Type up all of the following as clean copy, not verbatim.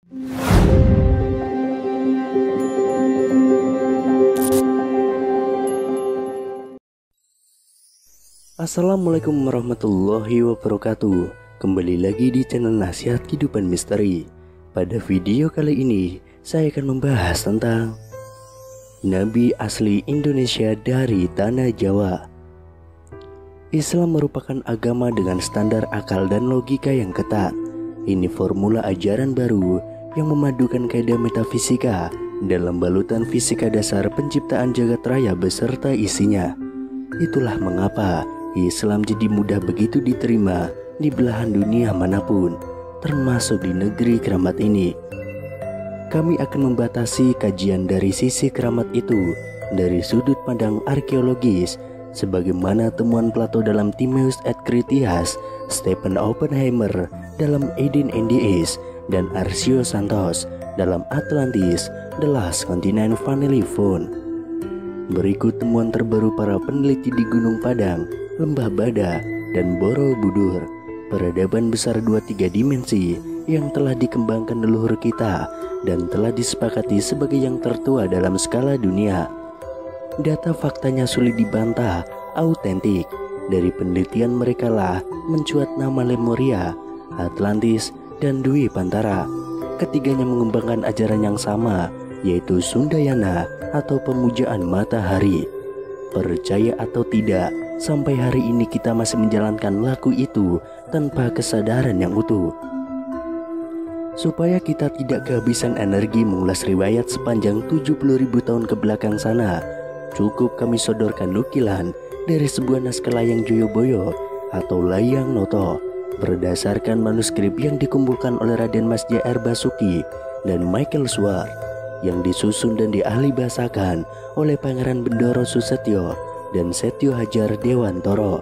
Assalamualaikum warahmatullahi wabarakatuh. Kembali lagi di channel Nasihat Kehidupan Misteri. Pada video kali ini saya akan membahas tentang Nabi asli Indonesia dari Tanah Jawa. Islam merupakan agama dengan standar akal dan logika yang ketat. Ini formula ajaran baru yang memadukan kaidah metafisika dalam balutan fisika dasar penciptaan jagat raya beserta isinya. Itulah mengapa Islam jadi mudah begitu diterima di belahan dunia manapun, termasuk di negeri keramat ini. Kami akan membatasi kajian dari sisi keramat itu dari sudut pandang arkeologis, sebagaimana temuan Plato dalam Timaeus et Critias, Stephen Oppenheimer dalam Eden and the East, dan Arcio Santos dalam Atlantis, The Last Continent Finally Found. Berikut temuan terbaru para peneliti di Gunung Padang, Lembah Bada, dan Borobudur, peradaban besar 2-3 dimensi yang telah dikembangkan leluhur kita dan telah disepakati sebagai yang tertua dalam skala dunia. Data faktanya sulit dibantah, autentik. Dari penelitian mereka lah mencuat nama Lemuria, Atlantis, dan Dwi Pantara. Ketiganya mengembangkan ajaran yang sama, yaitu Sundayana atau pemujaan matahari. Percaya atau tidak, sampai hari ini kita masih menjalankan laku itu tanpa kesadaran yang utuh. Supaya kita tidak kehabisan energi mengulas riwayat sepanjang 70.000 tahun ke belakang sana, cukup kami sodorkan nukilan dari sebuah naskah Layang Joyoboyo atau Layang Noto berdasarkan manuskrip yang dikumpulkan oleh Raden Mas J.R. Basuki dan Michael Swart, yang disusun dan diahli bahasakan oleh Pangeran Bendoro Susetyo dan Setyo Hajar Dewantoro.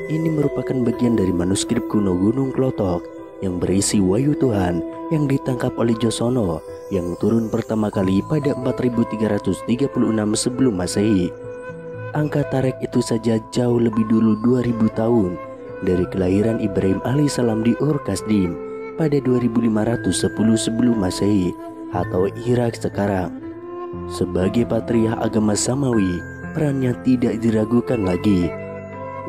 Ini merupakan bagian dari manuskrip kuno Gunung Klotok yang berisi wahyu Tuhan yang ditangkap oleh Josono yang turun pertama kali pada 4336 sebelum Masehi. Angka tarikh itu saja jauh lebih dulu 2000 tahun dari kelahiran Ibrahim alaihissalam di Ur Kasdim pada 2510 sebelum Masehi atau Irak sekarang. Sebagai patriark agama Samawi, perannya tidak diragukan lagi.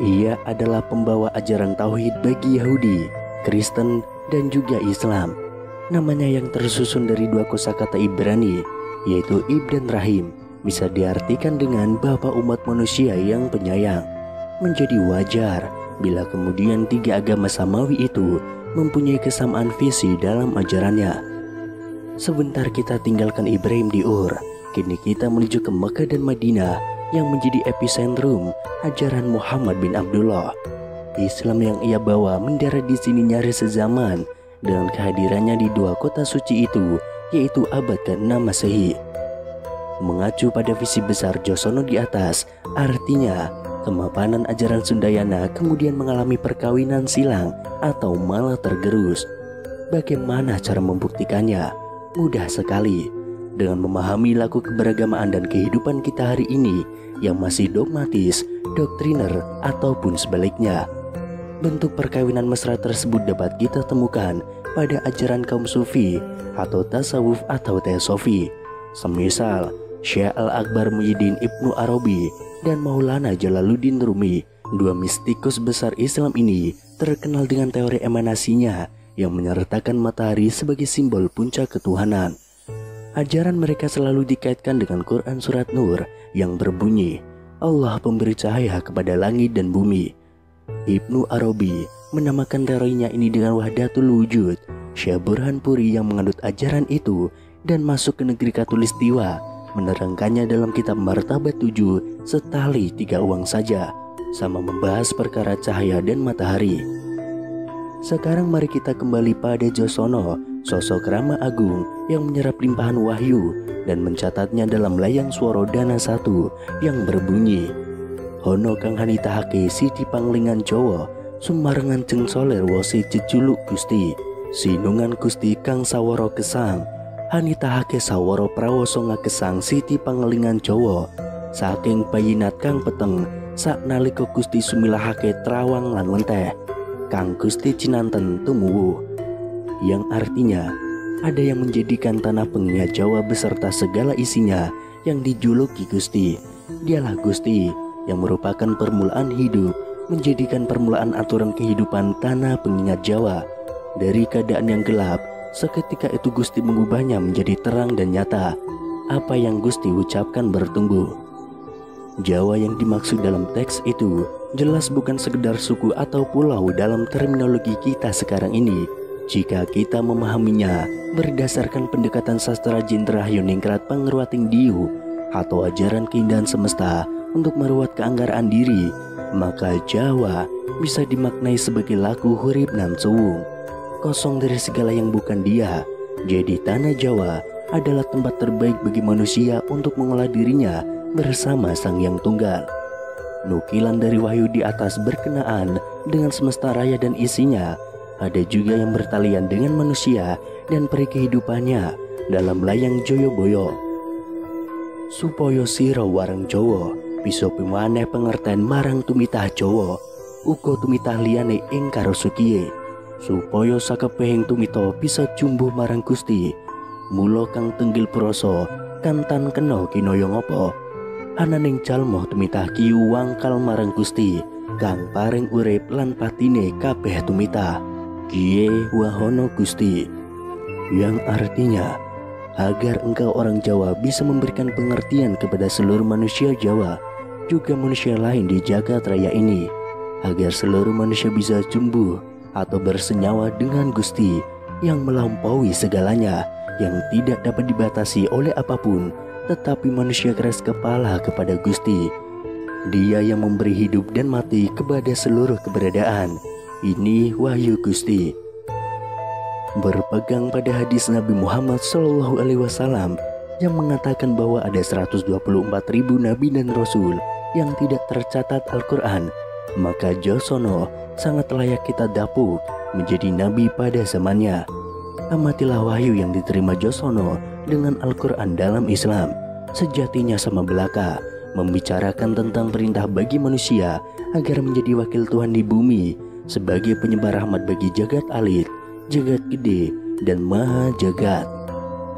Ia adalah pembawa ajaran tauhid bagi Yahudi, Kristen, dan juga Islam. Namanya yang tersusun dari dua kosakata Ibrani, yaitu Ib dan Rahim, bisa diartikan dengan Bapa umat manusia yang penyayang. Menjadi wajar bila kemudian tiga agama Samawi itu mempunyai kesamaan visi dalam ajarannya. Sebentar kita tinggalkan Ibrahim di Ur, kini kita menuju ke Mekah dan Madinah yang menjadi epicentrum ajaran Muhammad bin Abdullah. Islam yang ia bawa mendarat di sini nyaris sezaman dengan kehadirannya di dua kota suci itu, yaitu abad ke-6 Masehi. Mengacu pada visi besar Josono di atas, artinya kemapanan ajaran Sundayana kemudian mengalami perkawinan silang atau malah tergerus. Bagaimana cara membuktikannya? Mudah sekali, dengan memahami laku keberagamaan dan kehidupan kita hari ini yang masih dogmatis, doktriner, ataupun sebaliknya. Bentuk perkawinan mesra tersebut dapat kita temukan pada ajaran kaum sufi atau tasawuf atau teosofi, semisal Syekh Al-Akbar Muhyiddin Ibnu Arabi dan Maulana Jalaluddin Rumi. Dua mistikus besar Islam ini terkenal dengan teori emanasinya yang menyertakan matahari sebagai simbol puncak ketuhanan. Ajaran mereka selalu dikaitkan dengan Quran Surat Nur yang berbunyi, Allah pemberi cahaya kepada langit dan bumi. Ibnu Arabi menamakan teorinya ini dengan Wahdatul Wujud. Syekh Burhanpuri yang menganut ajaran itu dan masuk ke negeri Katulistiwa menerangkannya dalam kitab Martabat 7 setali 3 uang saja, sama membahas perkara cahaya dan matahari. Sekarang mari kita kembali pada Josono, sosok Rama Agung yang menyerap limpahan wahyu dan mencatatnya dalam Layang Swara Dana 1 yang berbunyi, Hono kang hanitahake siti panglingan Jawa, sumarengan ceng soler wasi jejuluk Gusti, sinungan Gusti kang sawara kesang, hanitahake sawara prawoso ngakesang siti panglingan Jawa, saking bayinat kang peteng, sak nalika Gusti sumilahake trawang lan lenteh, kang Gusti cinanten tumuwuh, yang artinya ada yang menjadikan tanah pengingat Jawa beserta segala isinya yang dijuluki Gusti. Dialah Gusti yang merupakan permulaan hidup, menjadikan permulaan aturan kehidupan tanah pengingat Jawa. Dari keadaan yang gelap, seketika itu Gusti mengubahnya menjadi terang dan nyata. Apa yang Gusti ucapkan bertumbuh. Jawa yang dimaksud dalam teks itu jelas bukan sekedar suku atau pulau dalam terminologi kita sekarang ini. Jika kita memahaminya berdasarkan pendekatan sastra Jin Rahayu Ningrat Pangeruating Diu atau ajaran keindahan semesta untuk merawat keanggaraan diri, maka Jawa bisa dimaknai sebagai laku hurip nan suwung, kosong dari segala yang bukan dia. Jadi tanah Jawa adalah tempat terbaik bagi manusia untuk mengolah dirinya bersama Sang Yang Tunggal. Nukilan dari wahyu di atas berkenaan dengan semesta raya dan isinya. Ada juga yang bertalian dengan manusia dan peri kehidupannya dalam layang Joyoboyo. Supaya sira warang Jawa bisa pimaneh pengertian marang tumitah Jawa, uga tumitah liyane ing karo sukiye. Supaya sakabehing tumita bisa jumbuh marang Gusti. Mula kang tenggil prasa kantan kena kinaya ngapa. Ananing jalma tumitah ki wangkal marang Gusti kang paring urip lan patine kabeh tumitah. Kie wahono Gusti, yang artinya agar engkau orang Jawa bisa memberikan pengertian kepada seluruh manusia Jawa, juga manusia lain di jagat raya ini, agar seluruh manusia bisa jumbuh atau bersenyawa dengan Gusti yang melampaui segalanya, yang tidak dapat dibatasi oleh apapun, tetapi manusia keras kepala kepada Gusti. Dia yang memberi hidup dan mati kepada seluruh keberadaan. Ini wahyu Gusti. Berpegang pada hadis Nabi Muhammad SAW yang mengatakan bahwa ada 124.000 nabi dan rasul yang tidak tercatat Al-Quran, maka Josono sangat layak kita dapuk menjadi nabi pada zamannya. Amatilah wahyu yang diterima Josono dengan Al-Quran dalam Islam. Sejatinya sama belaka, membicarakan tentang perintah bagi manusia agar menjadi wakil Tuhan di bumi, sebagai penyebar rahmat bagi jagat alit, jagat gede, dan maha jagat.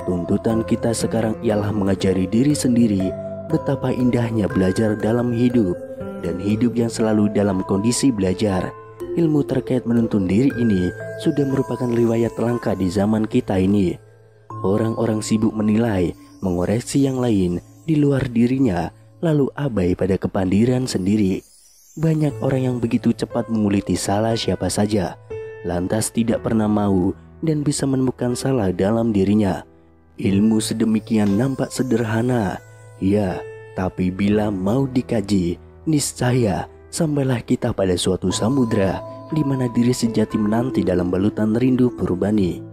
Tuntutan kita sekarang ialah mengajari diri sendiri betapa indahnya belajar dalam hidup, dan hidup yang selalu dalam kondisi belajar. Ilmu terkait menuntun diri ini sudah merupakan riwayat langka di zaman kita ini. Orang-orang sibuk menilai, mengoreksi yang lain di luar dirinya, lalu abai pada kepandiran sendiri. Banyak orang yang begitu cepat menguliti salah siapa saja, lantas tidak pernah mau dan bisa menemukan salah dalam dirinya. Ilmu sedemikian nampak sederhana, ya, tapi bila mau dikaji, niscaya sampailah kita pada suatu samudra di mana diri sejati menanti dalam balutan rindu purbani.